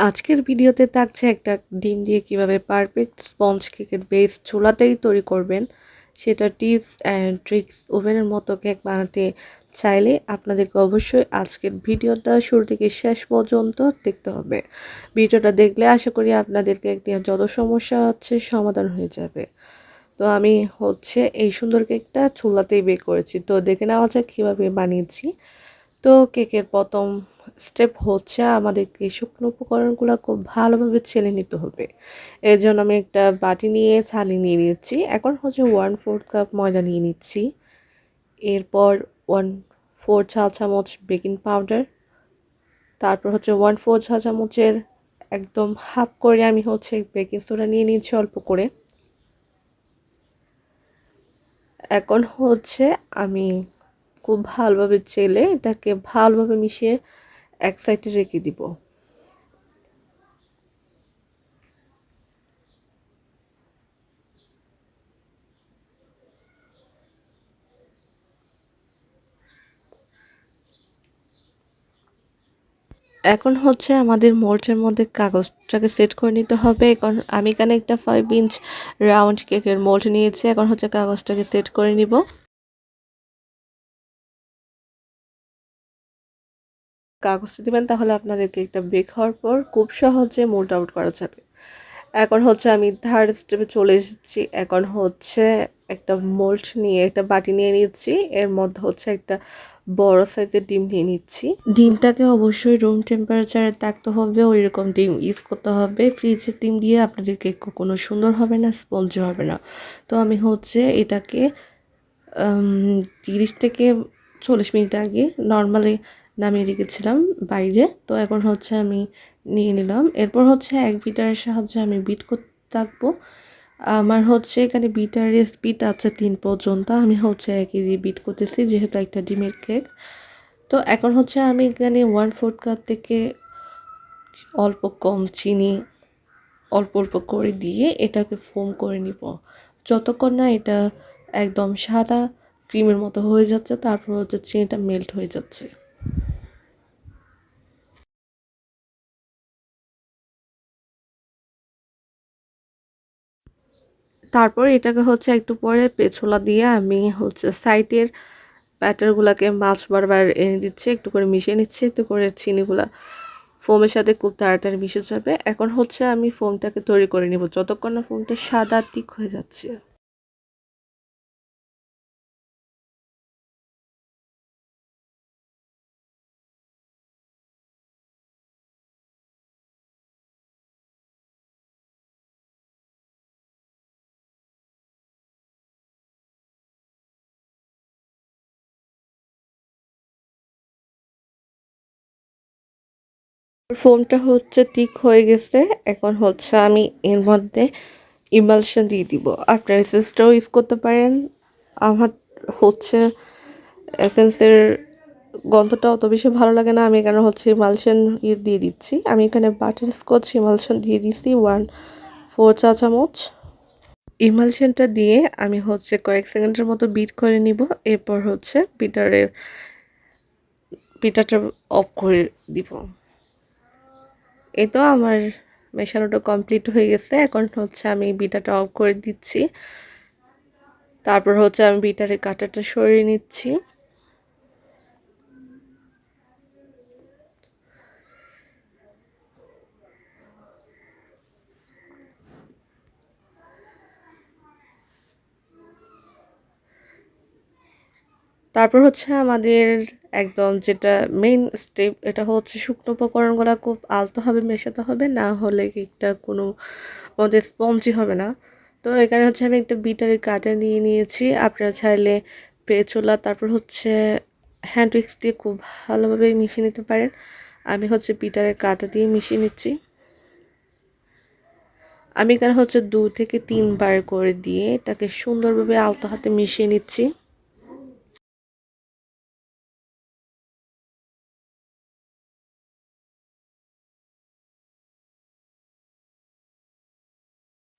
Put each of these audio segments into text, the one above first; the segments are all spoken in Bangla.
আজকের ভিডিওতে থাকছে একটা ডিম দিয়ে কিভাবে পারফেক্ট স্পঞ্জ কেকের বেস চুলাতেই তৈরি করবেন সেটা টিপস অ্যান্ড ট্রিক্স। ওভেনের মতো কেক বানাতে চাইলে আপনাদেরকে অবশ্যই আজকের ভিডিওটা শুরু থেকে শেষ পর্যন্ত দেখতে হবে। ভিডিওটা দেখলে আশা করি আপনাদের কেক দিয়ে যত সমস্যা হচ্ছে সমাধান হয়ে যাবে। তো আমি এই সুন্দর কেকটা চুলাতেই বেক করেছি। তো দেখে নেওয়া যাক কীভাবে বানিয়েছি। তো কেকের প্রথম স্টেপ হচ্ছে আমাদেরকে শুকনো উপকরণগুলো খুব ভালোভাবে ছেলে নিতে হবে। এর জন্য আমি একটা বাটি নিয়ে ছালিয়ে নিয়ে নিচ্ছি। এখন 1/4 কাপ ময়দা নিয়ে নিচ্ছি। এরপর 1/4 চা চামচ বেকিং পাউডার, তারপর 1/4 চা চামচের একদম হাফ করে আমি বেকিং সোডা নিয়ে নিচ্ছি অল্প করে। এখন আমি খুব ভালোভাবে চেলে এটাকে ভালোভাবে মিশিয়ে এক সাইডে রেখে দিব। এখন আমাদের মোল্ডের মধ্যে কাগজটাকে সেট করে নিতে হবে। এখন আমি এখানে একটা 5 ইঞ্চ রাউন্ড কেকের মোল্ড নিয়েছি। এখন কাগজটাকে সেট করে নিব। কাগজটা দিবেন তাহলে আপনাদের কেকটা বেক হওয়ার পর খুব সহজে মোল্ড আউট করা যাবে। এখন আমি থার্ড স্টেপে চলে এসেছি। এখন একটা মোল্ড নিয়ে একটা বাটি নিয়ে নিচ্ছি। এর মধ্যে একটা বড় সাইজের ডিম নিয়ে নিচ্ছি। ডিমটাকে অবশ্যই রুম টেম্পারেচারে থাকতে হবে, ওই রকম ডিম ইউজ করতে হবে। ফ্রিজের ডিম দিয়ে আপনাদের কেক কখনো সুন্দর হবে না, স্পঞ্জি হবে না। তো আমি এটাকে 30 থেকে 40 মিনিট আগে নর্মালি নামিয়ে রেখেছিলাম বাইরে। তো এখন আমি নিয়ে নিলাম। এরপর এক বিটারের সাহায্যে আমি বিট করতে থাকবো। আমার এখানে বিটারের স্পিড আছে 3 পর্যন্ত। আমি একই দিয়ে বিট করতেছি যেহেতু একটা ডিমের কেক। তো এখন আমি এখানে 1/4 কাপ থেকে অল্প কম চিনি অল্প অল্প করে দিয়ে এটাকে ফোম করে নিব যতক্ষণ না এটা একদম সাদা ক্রিমের মতো হয়ে যাচ্ছে। তারপর চিনিটা মেল্ট হয়ে যাচ্ছে। তারপর এটাকে একটু পরে পেছোলা দিয়ে আমি সাইডের ব্যাটারগুলোকে মাছ বারবার এনে দিচ্ছি, একটু করে মিশিয়ে নিচ্ছি, একটু করে চিনিগুলা ফোমের সাথে খুব তাড়াতাড়ি মিশে যাবে। এখন আমি ফোমটাকে তৈরি করে নিব যতক্ষণ না ফোমটা সাদা ঠিক হয়ে যাচ্ছে। ফোমটা ঠিক হয়ে গেছে। এখন আমি এর মধ্যে ইমালশন দিয়ে দিব। আপনার এসেন্সটাও ইউজ করতে পারেন। আমার এসেন্সের গন্ধটা অত বেশি ভালো লাগে না। আমি এখানে ইমালশন দিয়ে দিচ্ছি। আমি এখানে বাটার স্কচ ইমালশন দিয়ে দিচ্ছি 1/4 চা চামচ। ইমালশনটা দিয়ে আমি কয়েক সেকেন্ডের মতো বিট করে নিব। এরপর বিটারটা অফ করে দিব। এই তো আমার মেশানোটা কমপ্লিট হয়ে গেছে। এখন আমি বিটারটা অফ করে দিচ্ছি। তারপর আমি বিটারের কাঁটাটা সরিয়ে নিচ্ছি। তারপর আমাদের একদম যেটা মেইন স্টেপ, এটা শুকনো উপকরণগুলো খুব আলতোভাবে মেশাতে হবে, না হলে কেকটা কোনো মধ্যে স্পঞ্জি হবে না। তো এখানে আমি একটা বিটারের কাঁটা নিয়ে নিয়েছি। আপনারা চাইলে পেছোলা তারপর হ্যান্ড উইক্স দিয়ে খুব ভালোভাবে মিশিয়ে নিতে পারেন। আমি বিটারের কাঁটা দিয়ে মিশিয়ে নিচ্ছি। আমি এখানে 2 থেকে 3 বার করে দিয়ে এটাকে সুন্দরভাবে আলতো হাতে মিশিয়ে নিচ্ছি।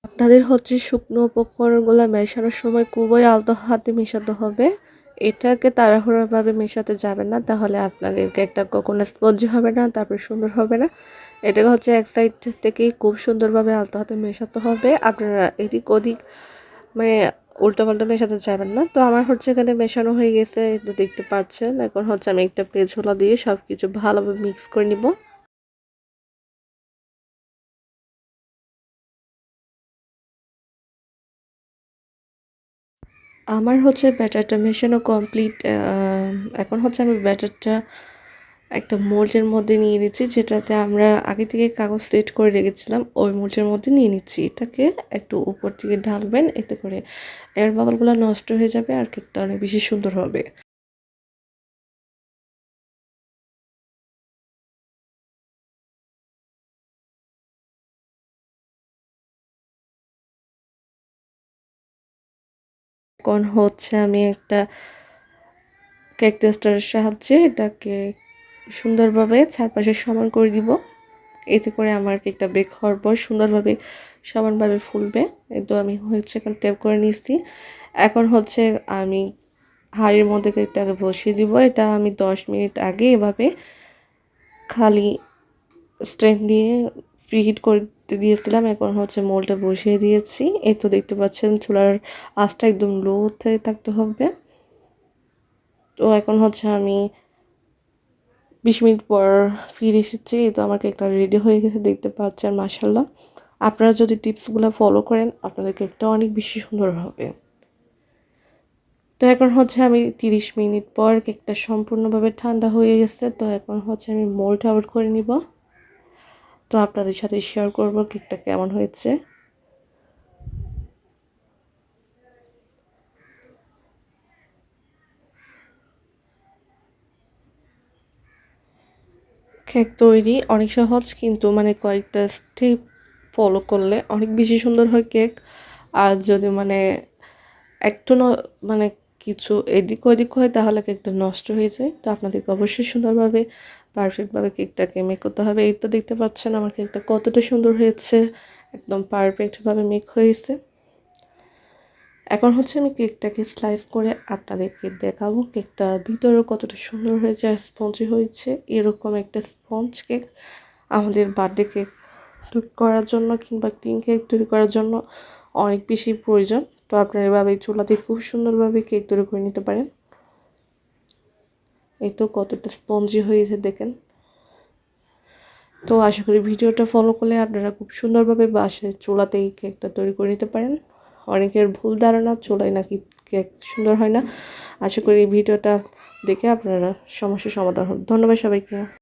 আপনাদের শুকনো উপকরণগুলো মেশানোর সময় খুবই আলতো হাতে মেশাতে হবে। এটাকে তাড়াহুড়োভাবে মেশাতে যাবেন না, তাহলে আপনাদের কেকটা কখনো স্পঞ্জি হবে না, তারপর সুন্দর হবে না। এটাকে হচ্ছে এক সাইড থেকেই খুব সুন্দরভাবে আলতো হাতে মেশাতে হবে। আপনারা এদিক ওদিক মানে উল্টাপাল্টা মেশাতে চাইবেন না। তো আমার হচ্ছে এখানে মেশানো হয়ে গেছে, তো দেখতে পাচ্ছেন। এখন হচ্ছে আমি একটা পেঁচোলা দিয়ে সব কিছু ভালোভাবে মিক্স করে নিব। আমার হচ্ছে ব্যাটারটা মেশানো কমপ্লিট। এখন হচ্ছে আমি ব্যাটারটা একটা মোল্ডের মধ্যে নিয়ে নিচ্ছি, যেটাতে আমরা আগে থেকে কাগজ সেট করে রেখেছিলাম। ওই মোল্ডের মধ্যে নিয়ে নিচ্ছি। এটাকে একটু উপর থেকে ঢালবেন, এতে করে এয়ার বাবলগুলো নষ্ট হয়ে যাবে আর কেকটা অনেক বেশি সুন্দর হবে। এখন হচ্ছে আমি একটা কেক টেস্টারের সাহায্যে এটাকে সুন্দরভাবে চারপাশে সমান করে দিব। এতে করে আমার কেকটা বেক হওয়ার পর সুন্দরভাবে সমানভাবে ফুলবে। এই তো আমি হচ্ছে এখন ট্যাপ করে নিচ্ছি। এখন হচ্ছে আমি হাঁড়ির মধ্যে কেকটাকে বসিয়ে দিব। এটা আমি 10 মিনিট আগে এভাবে খালি স্ট্যান্ড দিয়ে প্রিহিট করতে দিয়েছিলাম। এখন হচ্ছে মোল্ডটা বসিয়ে দিয়েছি। এই তো দেখতে পাচ্ছেন চুলার আঁচটা একদম লোতে থাকতে হবে। তো এখন হচ্ছে আমি 20 মিনিট পর ফিরে এসেছি। তো আমার কেকটা রেডি হয়ে গেছে, দেখতে পাচ্ছেন। মাশাআল্লাহ, আপনারা যদি টিপসগুলো ফলো করেন আপনাদের কেকটা অনেক বেশি সুন্দর হবে। তো এখন হচ্ছে আমি 30 মিনিট পর কেকটা সম্পূর্ণভাবে ঠান্ডা হয়ে গেছে। তো এখন হচ্ছে আমি মোল্ড আউট করে নিব। তো আপনাদের সাথে শেয়ার করব কেকটা কেমন হয়েছে। কেক তৈরি অনেক সহজ, কিন্তু মানে কয়েকটা স্টেপ ফলো করলে অনেক বেশি সুন্দর হয় কেক। আর যদি মানে একটু মানে কিছু এদিক ওদিক হয় তাহলে কেকটা নষ্ট হয়ে যায়। তো আপনাদেরকে অবশ্যই সুন্দরভাবে পারফেক্টভাবে কেকটাকে মেক করতে হবে। এই তো দেখতে পাচ্ছেন আমার কেকটা কতটা সুন্দর হয়েছে, একদম পারফেক্টভাবে মেক হয়েছে। এখন হচ্ছে আমি কেকটাকে স্লাইস করে আপনাদেরকে দেখাবো কেকটা ভিতরেও কতটা সুন্দর হয়েছে আর স্পঞ্জি হয়েছে। এরকম একটা স্পঞ্জ কেক আমাদের বার্থডে কেক তৈরি করার জন্য কিংবা ক্রিম কেক তৈরি করার জন্য অনেক বেশি প্রয়োজন। তো আপনারা এভাবে চুলাতে খুব সুন্দরভাবে কেক তৈরি করে নিতে পারেন। এই তো কতটা স্পঞ্জি হয়েছে দেখেন। তো আশা করি ভিডিওটা ফলো করলে আপনারা খুব সুন্দরভাবে বাসায় চুলাতেই কেকটা তৈরি করে নিতে পারেন। অনেকের ভুল ধারণা চুলায় নাকি কেক সুন্দর হয় না। আশা করি এই ভিডিওটা দেখে আপনারা সমস্যার সমাধান হবে। ধন্যবাদ সবাইকে।